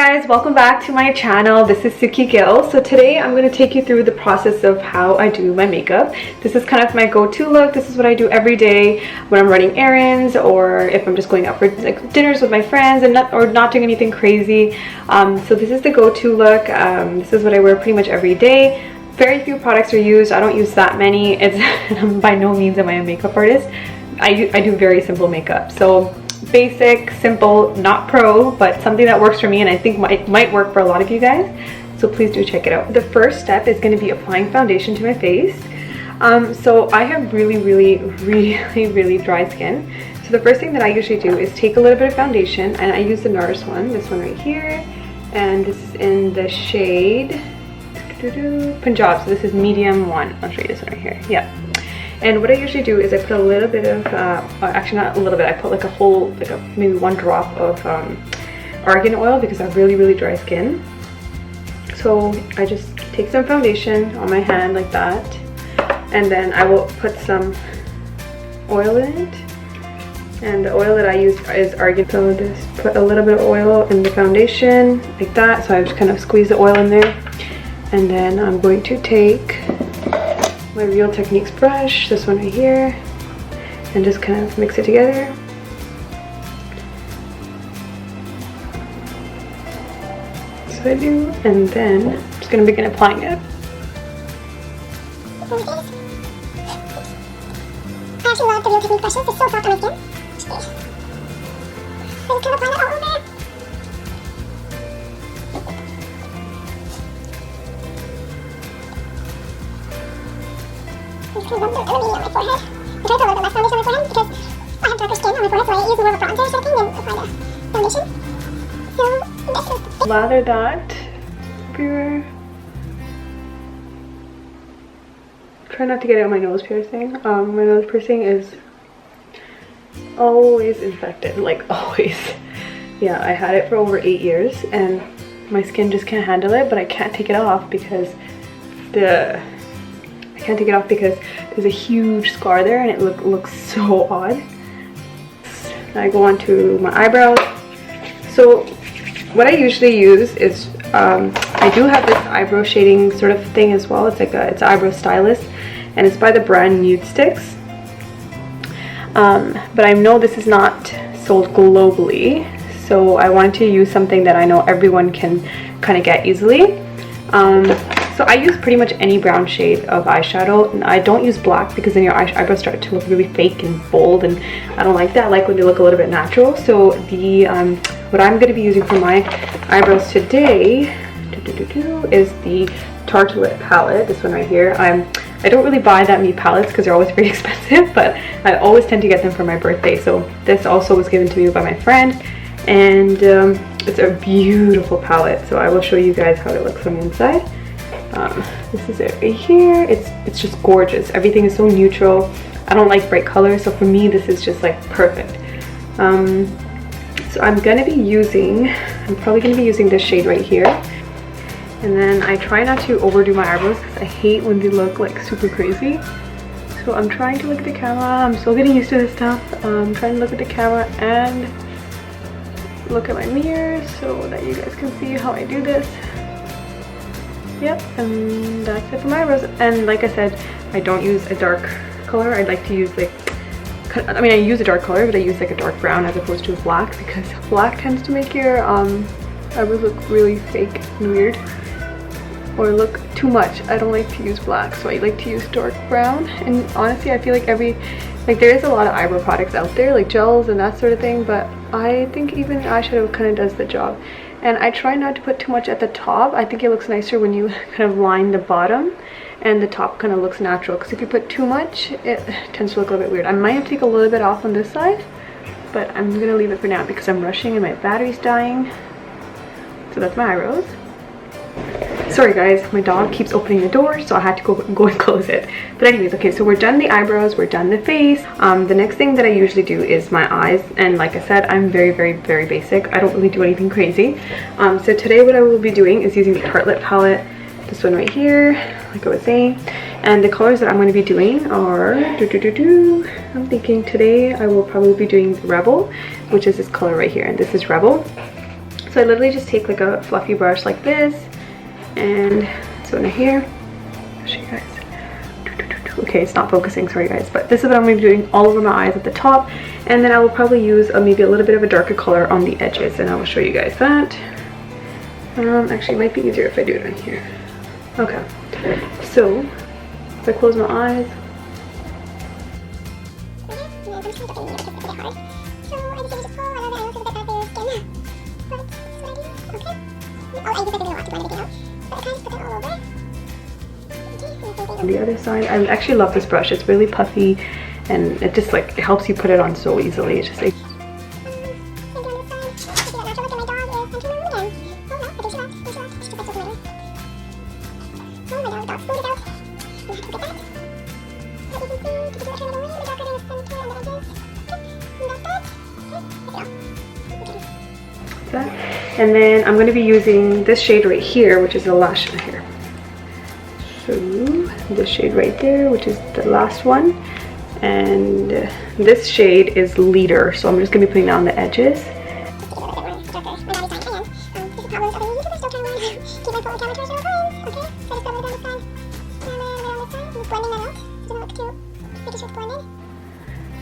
guys, welcome back to my channel. This is Sukhyy. So today I'm going to take you through the process of how I do my makeup. This is kind of my go-to look. This is what I do every day when I'm running errands or if I'm just going out for like dinners with my friends and not doing anything crazy. So this is the go-to look. This is what I wear pretty much every day. Very few products are used. I don't use that many. It's by no means am I a makeup artist. I do very simple makeup. So basic, simple, not pro, but something that works for me and I think might work for a lot of you guys. So please do check it out. The first step is going to be applying foundation to my face. So I have really dry skin. So the first thing that I usually do is take a little bit of foundation, and I use the NARS one, this one right here, and this is in the shade Punjab. So this is medium 1. I'll show you this one right here. Yeah. And what I usually do is I put a little bit of, actually not a little bit, I put like a whole, maybe 1 drop of argan oil because I have really dry skin. So I just take some foundation on my hand like that, and then I will put some oil in it. And the oil that I use is argan. So just put a little bit of oil in the foundation like that. So I just kind of squeeze the oil in there. And then I'm going to take my Real Techniques brush, this one right here, and just kind of mix it together. So I do, and then I'm just going to begin applying it. I actually love the Real Techniques brushes, it's so soft on my skin. I'm just kind of applying it all over. I'm just going to rub the on my forehead. I try to put a little bit less foundation on my forehead because I have darker skin on my forehead, so I use more of a bronzer sort of thing than apply the foundation. So this is Lather that everywhere. Try not to get it on my nose piercing. My nose piercing is always infected, like always. Yeah, I had it for over 8 years and my skin just can't handle it, but I can't take it off because there's a huge scar there and it looks so odd. I go on to my eyebrows. So what I usually use is I do have this eyebrow shading sort of thing as well. It's like it's eyebrow stylist and it's by the brand Nude Sticks. But I know this is not sold globally, so I wanted to use something that I know everyone can kind of get easily. So I use pretty much any brown shade of eyeshadow, and I don't use black because then your eyebrows start to look really fake and bold, and I don't like that. I like when they look a little bit natural. So the what I'm going to be using for my eyebrows today is the Tartelette palette, this one right here. I don't really buy that many palettes because they're always very expensive, but I always tend to get them for my birthday. So this also was given to me by my friend, and it's a beautiful palette. So I will show you guys how it looks on the inside. This is it right here. It's just gorgeous. Everything is so neutral. I don't like bright colors, so for me this is just like perfect. So I'm probably gonna be using this shade right here. And then I try not to overdo my eyebrows because I hate when they look like super crazy. So I'm trying to look at the camera. I'm still getting used to this stuff. I'm trying to look at the camera and look at my mirror so that you guys can see how I do this. Yep, and that's it for my eyebrows. And like I said, I don't use a dark color. I like to use I use a dark color, but I use like a dark brown as opposed to black because black tends to make your eyebrows look really fake and weird, or look too much. I don't like to use black, so I like to use dark brown. And honestly, I feel like there is a lot of eyebrow products out there, like gels and that sort of thing, but I think even eyeshadow kind of does the job. And I try not to put too much at the top. I think it looks nicer when you kind of line the bottom and the top kind of looks natural, because if you put too much, it tends to look a little bit weird. I might have to take a little bit off on this side, but I'm gonna leave it for now because I'm rushing and my battery's dying. So that's my eyebrows. Sorry guys, my dog keeps opening the door, so I had to go and close it. But anyways, okay, so we're done the eyebrows, we're done the face. The next thing that I usually do is my eyes, and like I said, I'm very basic. I don't really do anything crazy. So today what I will be doing is using the Tartelette palette, this one right here, like I was saying. And the colors that I'm going to be doing are, I'm thinking today I will probably be doing Rebel, which is this color right here, and this is Rebel. So I literally just take like a fluffy brush like this, and so in here, I'll show you guys. Okay, it's not focusing, sorry guys, but this is what I'm going to be doing all over my eyes at the top, and then I will probably use maybe a little bit of a darker color on the edges, and I will show you guys that. Actually, it might be easier if I do it on here. Okay, so if I close my eyes, on the other side, I actually love this brush. It's really puffy, and it just like, it helps you put it on so easily. It's just like, and then I'm going to be using this shade right here, which is the last shade here. So this shade right there, which is the last one, and this shade is Leader, so I'm just going to be putting that on the edges.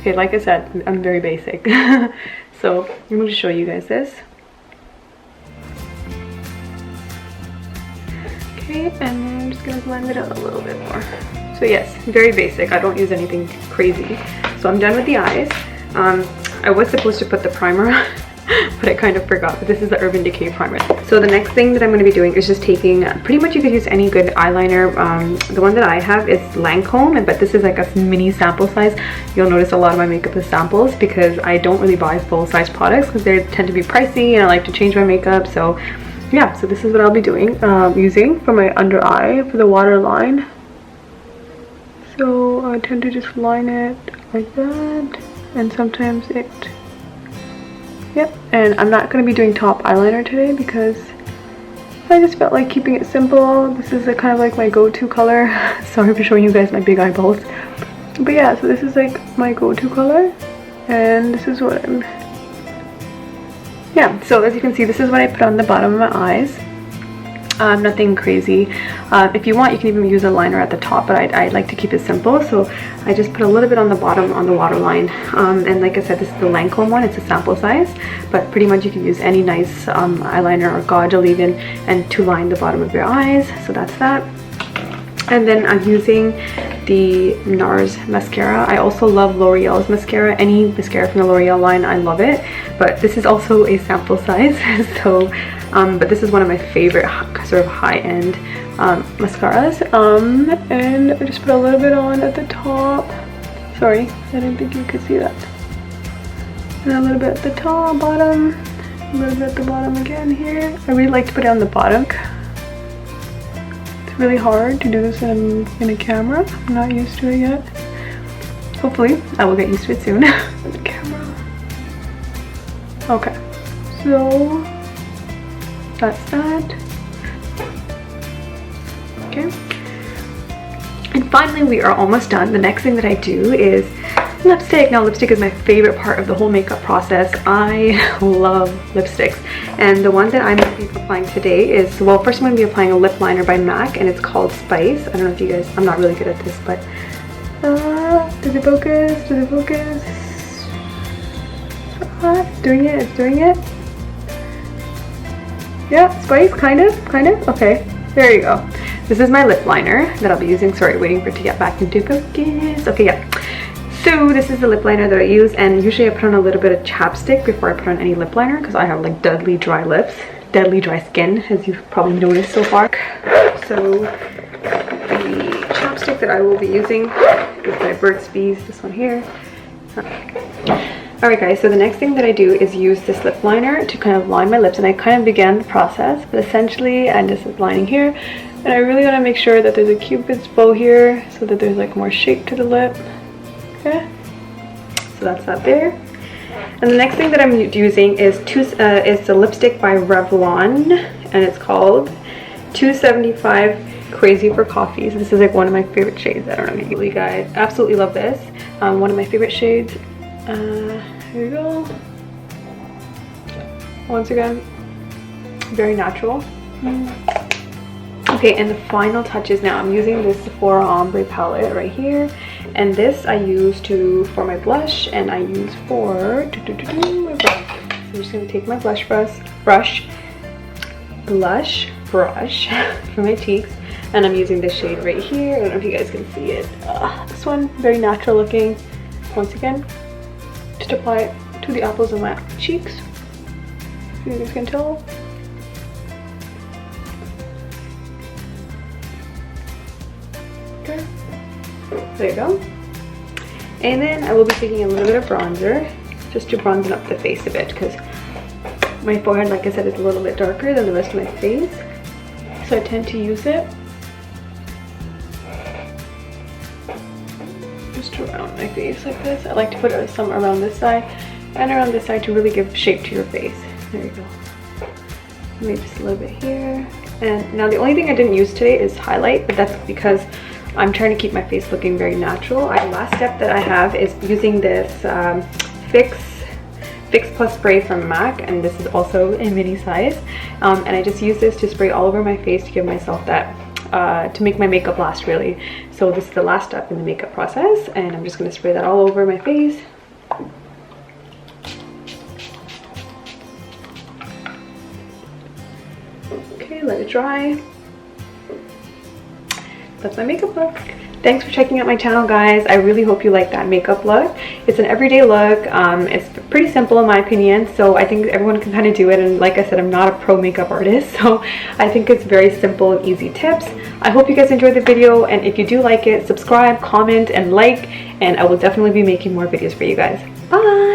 Okay, like I said, I'm very basic. So I'm going to show you guys this. Okay, and then I'm just going to blend it out a little bit more. So yes, very basic. I don't use anything crazy. So I'm done with the eyes. I was supposed to put the primer on, but I kind of forgot. But this is the Urban Decay primer. So the next thing that I'm going to be doing is just taking, pretty much you could use any good eyeliner. The one that I have is Lancome, but this is like a mini sample size. You'll notice a lot of my makeup is samples because I don't really buy full-size products because they tend to be pricey, and I like to change my makeup. So yeah, so this is what I'll be doing, using for my under eye for the waterline. So I tend to just line it like that, and sometimes it, yep. And I'm not going to be doing top eyeliner today because I just felt like keeping it simple. This is kind of like my go-to color. Sorry for showing you guys my big eyeballs, but yeah, so this is like my go-to color, and this is what I'm, yeah, so as you can see, this is what I put on the bottom of my eyes. Nothing crazy. If you want, you can even use a liner at the top, but I like to keep it simple, so I just put a little bit on the bottom on the waterline. And like I said, this is the Lancome one. It's a sample size, but pretty much you can use any nice eyeliner or Gauge even, and to line the bottom of your eyes. So that's that. And then I'm using the NARS mascara. I also love L'Oreal's mascara. Any mascara from the L'Oreal line, I love it. But this is also a sample size. So, but this is one of my favorite sort of high-end mascaras. And I just put a little bit on at the top. Sorry, I didn't think you could see that. And a little bit at the top, bottom, a little bit at the bottom again here. I really like to put it on the bottom. It's really hard to do this in a camera. I'm not used to it yet. Hopefully, I will get used to it soon. The camera. Okay, so that's that. Okay. And finally, we are almost done. The next thing that I do is lipstick. Now, lipstick is my favorite part of the whole makeup process. I love lipsticks. And the one that I'm going to be applying today is, well, first I'm going to be applying a lip liner by MAC, and it's called Spice. I don't know if you guys, I'm not really good at this, but does it focus? Does it focus? It's doing it, it's doing it. Yeah, Spice, kind of. Okay, there you go. This is my lip liner that I'll be using. Sorry, waiting for it to get back into focus. Okay, yeah. So this is the lip liner that I use, and usually I put on a little bit of chapstick before I put on any lip liner because I have like deadly dry lips, deadly dry skin, as you've probably noticed so far. So the chapstick that I will be using is by Burt's Bees, this one here. Alright guys, so the next thing that I do is use this lip liner to kind of line my lips, and I kind of began the process, but essentially I'm just lining here, and I really want to make sure that there's a cupid's bow here so that there's like more shape to the lip. Okay, so that's that there. And the next thing that I'm using is the lipstick by Revlon, and it's called 275 Crazy for Coffee. So this is like one of my favorite shades. I don't know if you guys absolutely love this. One of my favorite shades. Here we go. Once again, very natural. Okay, and the final touches now. I'm using this Sephora Ombre palette right here, and this I use for my blush, and I use for my brush. So I'm just gonna take my blush brush for my cheeks, and I'm using this shade right here. I don't know if you guys can see it. This one, very natural looking. Once again, just apply it to the apples of my cheeks. You guys can tell. Okay, there you go. And then I will be taking a little bit of bronzer just to bronze up the face a bit, because my forehead, like I said, is a little bit darker than the rest of my face, so I tend to use it just around my face like this. I like to put some around this side and around this side to really give shape to your face. There you go. Maybe just a little bit here. And now the only thing I didn't use today is highlight, but that's because I'm trying to keep my face looking very natural. The last step that I have is using this Fix Plus spray from MAC, and this is also a mini size. And I just use this to spray all over my face to give myself that, to make my makeup last really. So this is the last step in the makeup process, and I'm just going to spray that all over my face. Okay, let it dry. That's my makeup look. Thanks for checking out my channel, guys. I really hope you like that makeup look. It's an everyday look. It's pretty simple in my opinion, so I think everyone can kind of do it. And like I said, I'm not a pro makeup artist, so I think it's very simple and easy tips. I hope you guys enjoyed the video, and if you do like it, subscribe, comment, and like, and I will definitely be making more videos for you guys. Bye!